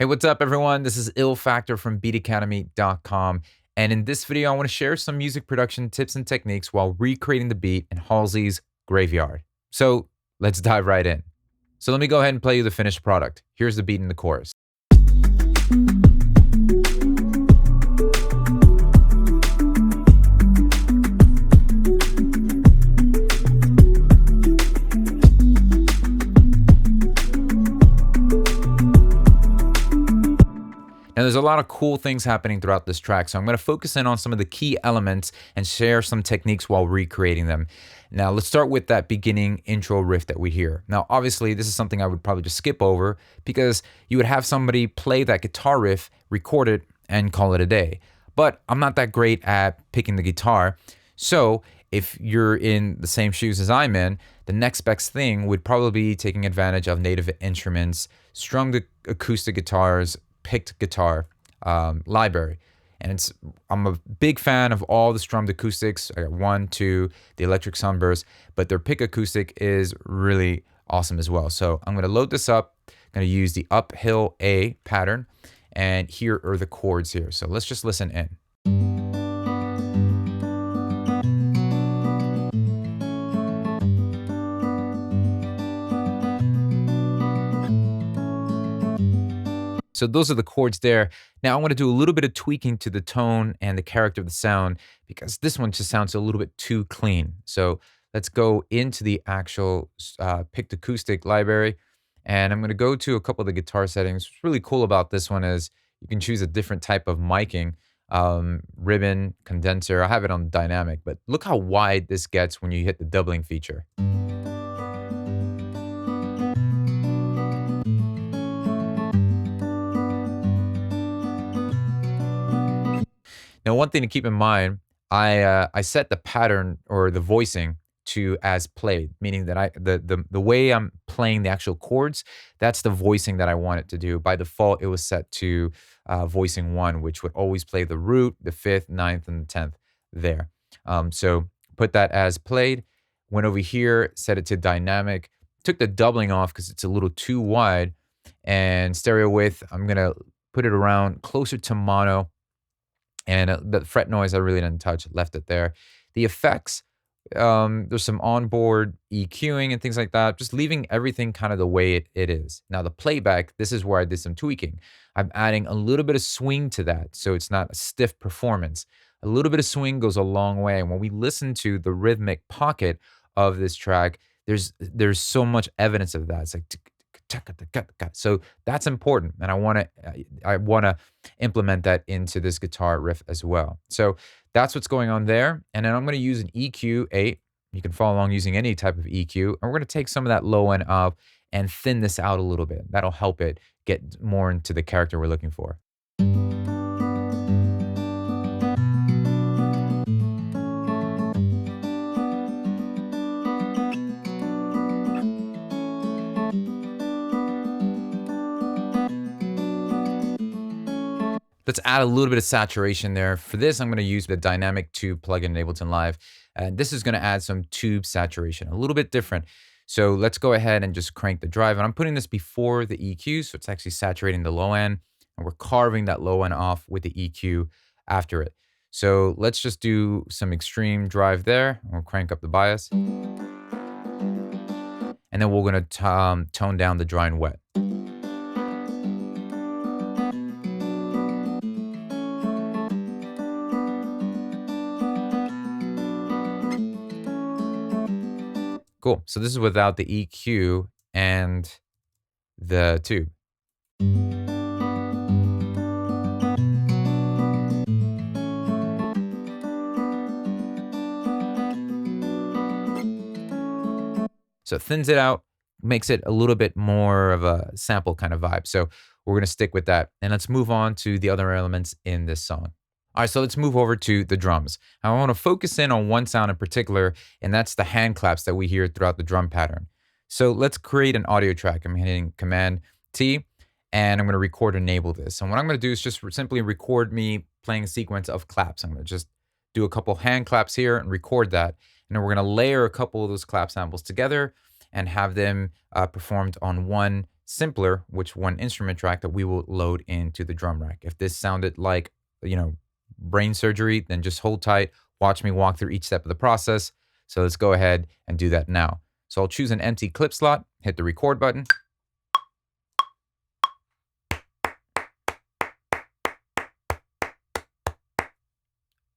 Hey, what's up, everyone? This is Ill Factor from beatacademy.com. And in this video, I want to share some music production tips and techniques while recreating the beat in Halsey's Graveyard. So let's dive right in. So let me go ahead and play you the finished product. Here's the beat in the chorus. Now, there's a lot of cool things happening throughout this track, so I'm going to focus in on some of the key elements and share some techniques while recreating them. Now, let's start with that beginning intro riff that we hear. Now, obviously, this is something I would probably just skip over because you would have somebody play that guitar riff, record it, and call it a day. But I'm not that great at picking the guitar, so if you're in the same shoes as I'm in, the next best thing would probably be taking advantage of native instruments, strummed acoustic guitars, picked guitar library. And I'm a big fan of all the strummed acoustics. I got 1, 2, the electric sunburst, but their pick acoustic is really awesome as well. So I'm going to load this up. I'm going to use the uphill A pattern, and here are the chords here. So let's just listen in. So those are the chords there. Now I want to do a little bit of tweaking to the tone and the character of the sound because this one just sounds a little bit too clean. So let's go into the actual picked acoustic library, and I'm going to go to a couple of the guitar settings. What's really cool about this one is you can choose a different type of miking, ribbon, condenser. I have it on dynamic, but look how wide this gets when you hit the doubling feature. Now, one thing to keep in mind, I set the pattern or the voicing to as played, meaning that the way I'm playing the actual chords, that's the voicing that I want it to do. By default, it was set to voicing 1, which would always play the root, the 5th, 9th, and the 10th there. So put that as played. Went over here, set it to dynamic. Took the doubling off because it's a little too wide. And stereo width, I'm gonna put it around closer to mono. And the fret noise I really didn't touch, left it there. The effects, there's some onboard EQing and things like that, just leaving everything kind of the way it is. Now the playback, this is where I did some tweaking. I'm adding a little bit of swing to that, so it's not a stiff performance. A little bit of swing goes a long way. And when we listen to the rhythmic pocket of this track, there's so much evidence of that. It's like, so that's important, and I want to implement that into this guitar riff as well. So that's what's going on there, and then I'm going to use an EQ 8. You can follow along using any type of EQ, and we're going to take some of that low end off and thin this out a little bit. That'll help it get more into the character we're looking for. Let's add a little bit of saturation there. For this, I'm going to use the Dynamic Tube plugin in Ableton Live. And this is going to add some tube saturation, a little bit different. So let's go ahead and just crank the drive. And I'm putting this before the EQ, so it's actually saturating the low end. And we're carving that low end off with the EQ after it. So let's just do some extreme drive there. We'll crank up the bias. And then we're going to tone down the dry and wet. Cool. So this is without the EQ and the tube. So it thins it out, makes it a little bit more of a sample kind of vibe. So we're going to stick with that. And let's move on to the other elements in this song. All right, so let's move over to the drums. I want to focus in on one sound in particular, and that's the hand claps that we hear throughout the drum pattern. So let's create an audio track. I'm hitting Command T, and I'm going to record enable this. And what I'm going to do is just simply record me playing a sequence of claps. I'm going to just do a couple hand claps here and record that. And then we're going to layer a couple of those clap samples together and have them performed on one simpler, which one instrument track that we will load into the drum rack. If this sounded like, brain surgery, then just hold tight. Watch me walk through each step of the process. So let's go ahead and do that now. So I'll choose an empty clip slot, hit the record button.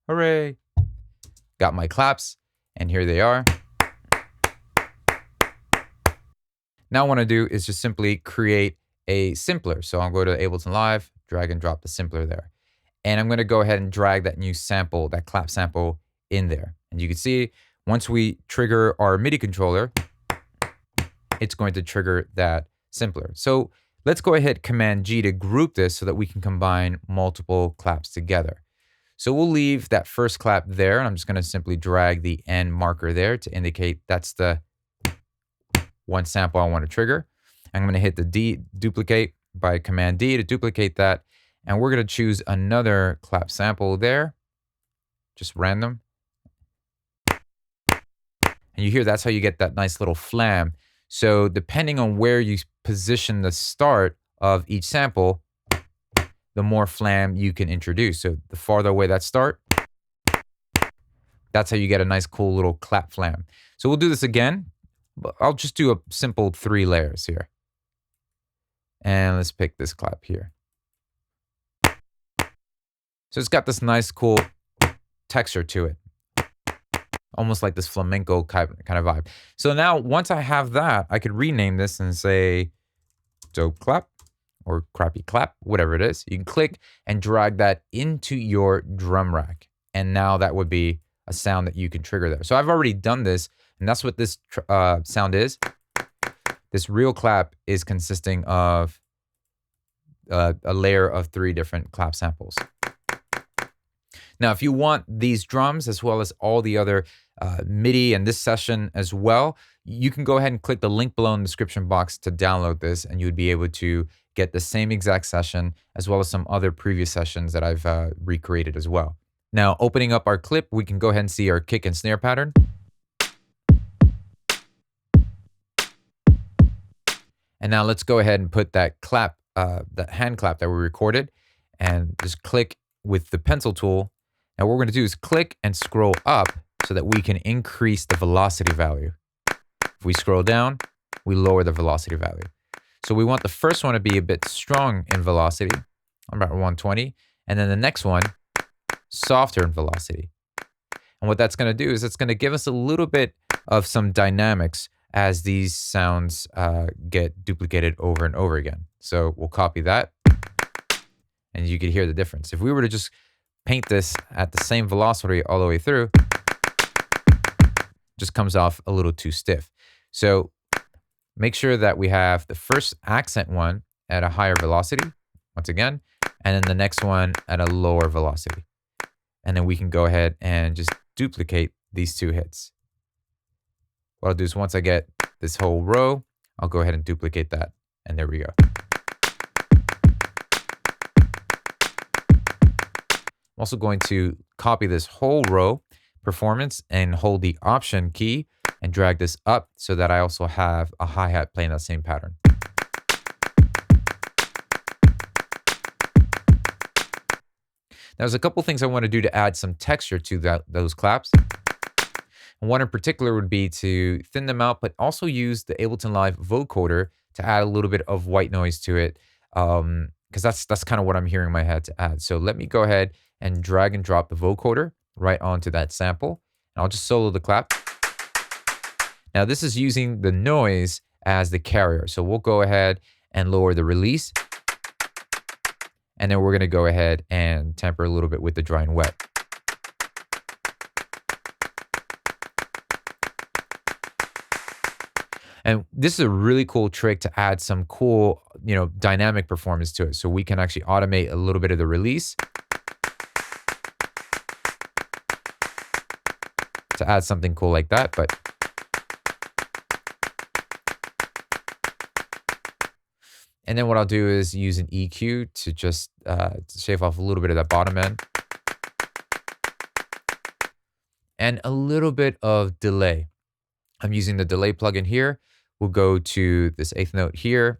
Hooray. Got my claps, and here they are. Now what I want to do is just simply create a simpler. So I'll go to Ableton Live, drag and drop the simpler there. And I'm going to go ahead and drag that new sample, that clap sample in there. And you can see once we trigger our MIDI controller, it's going to trigger that simpler. So let's go ahead, Command G to group this so that we can combine multiple claps together. So we'll leave that first clap there, and I'm just going to simply drag the end marker there to indicate that's the one sample I want to trigger. I'm going to hit the duplicate by Command D to duplicate that. And we're going to choose another clap sample there, just random. And you hear that's how you get that nice little flam. So depending on where you position the start of each sample, the more flam you can introduce. So the farther away that start, that's how you get a nice cool little clap flam. So we'll do this again, but I'll just do a simple 3 layers here. And let's pick this clap here. So it's got this nice, cool texture to it. Almost like this flamenco kind of vibe. So now, once I have that, I could rename this and say dope clap or crappy clap, whatever it is. You can click and drag that into your drum rack. And now that would be a sound that you can trigger there. So I've already done this, and that's what this sound is. This real clap is consisting of a layer of 3 different clap samples. Now, if you want these drums as well as all the other MIDI and this session as well, you can go ahead and click the link below in the description box to download this, and you would be able to get the same exact session as well as some other previous sessions that I've recreated as well. Now, opening up our clip, we can go ahead and see our kick and snare pattern. And now let's go ahead and put that clap, that hand clap that we recorded, and just click with the pencil tool. Now what we're going to do is click and scroll up so that we can increase the velocity value. If we scroll down, we lower the velocity value. So we want the first one to be a bit strong in velocity, about 120, and then the next one, softer in velocity. And what that's going to do is it's going to give us a little bit of some dynamics as these sounds get duplicated over and over again. So we'll copy that, and you can hear the difference. If we were to just paint this at the same velocity all the way through, just comes off a little too stiff. So make sure that we have the first accent one at a higher velocity, once again, and then the next one at a lower velocity. And then we can go ahead and just duplicate these 2 hits. What I'll do is once I get this whole row, I'll go ahead and duplicate that. And there we go. I'm also going to copy this whole row performance and hold the Option key and drag this up so that I also have a hi-hat playing that same pattern. Now, there's a couple things I want to do to add some texture to those claps. And one in particular would be to thin them out, but also use the Ableton Live vocoder to add a little bit of white noise to it, because that's kind of what I'm hearing in my head to add. So let me go ahead and drag and drop the vocoder right onto that sample. And I'll just solo the clap. Now this is using the noise as the carrier. So we'll go ahead and lower the release. And then we're going to go ahead and temper a little bit with the dry and wet. And this is a really cool trick to add some cool, dynamic performance to it. So we can actually automate a little bit of the release to add something cool like that. And then what I'll do is use an EQ to just shave off a little bit of that bottom end. And a little bit of delay. I'm using the delay plugin here. We'll go to this 8th note here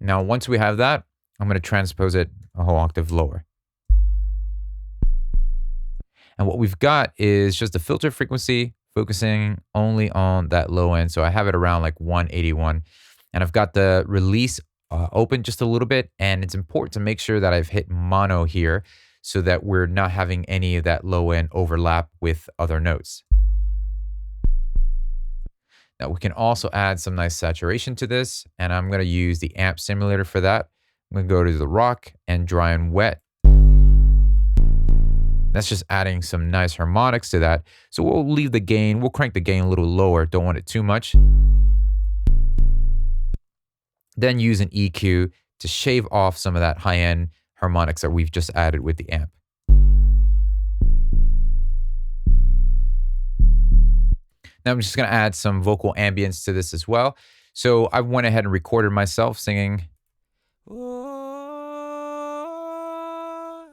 Now, once we have that, I'm going to transpose it a whole octave lower. And what we've got is just the filter frequency focusing only on that low end. So I have it around like 181. And I've got the release open just a little bit. And it's important to make sure that I've hit mono here so that we're not having any of that low end overlap with other notes. Now we can also add some nice saturation to this. And I'm going to use the amp simulator for that. I'm going to go to the rock and dry and wet. That's just adding some nice harmonics to that. So we'll leave the gain, we'll crank the gain a little lower. Don't want it too much. Then use an EQ to shave off some of that high-end harmonics that we've just added with the amp. Now I'm just going to add some vocal ambience to this as well. So I went ahead and recorded myself singing.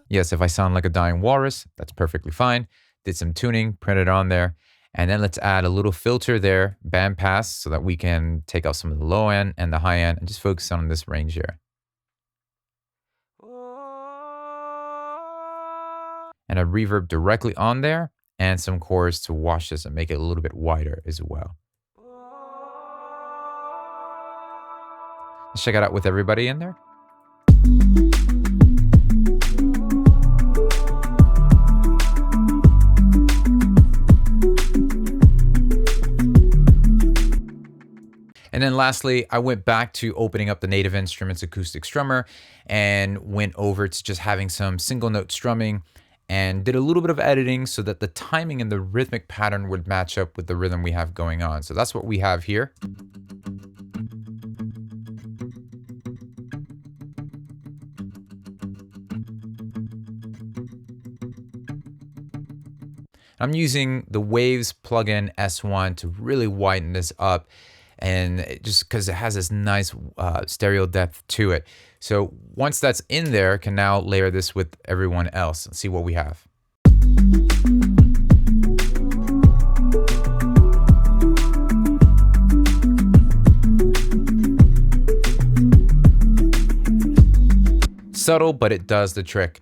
Yes, if I sound like a dying walrus, that's perfectly fine. Did some tuning, printed on there. And then let's add a little filter there, band pass, so that we can take out some of the low end and the high end and just focus on this range here. And a reverb directly on there and some chorus to wash this and make it a little bit wider as well. Let's check it out with everybody in there. And then lastly, I went back to opening up the Native Instruments acoustic strummer and went over to just having some single note strumming and did a little bit of editing so that the timing and the rhythmic pattern would match up with the rhythm we have going on. So that's what we have here. I'm using the Waves plugin S1 to really widen this up. And just because it has this nice stereo depth to it. So once that's in there, can now layer this with everyone else and see what we have. Subtle, but it does the trick.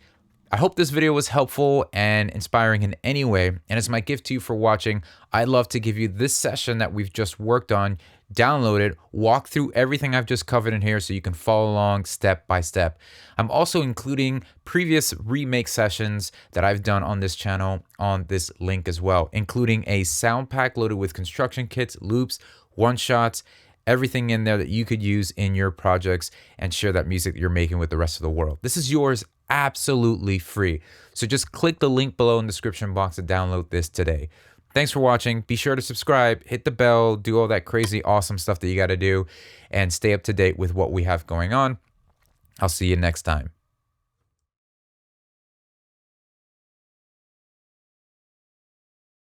I hope this video was helpful and inspiring in any way, and as my gift to you for watching, I'd love to give you this session that we've just worked on, download it, walk through everything I've just covered in here so you can follow along step by step. I'm also including previous remake sessions that I've done on this channel on this link as well, including a sound pack loaded with construction kits, loops, one-shots, everything in there that you could use in your projects and share that music that you're making with the rest of the world. This is yours absolutely free. So just click the link below in the description box to download this today. Thanks for watching. Be sure to subscribe, hit the bell, do all that crazy awesome stuff that you got to do, and stay up to date with what we have going on. I'll see you next time.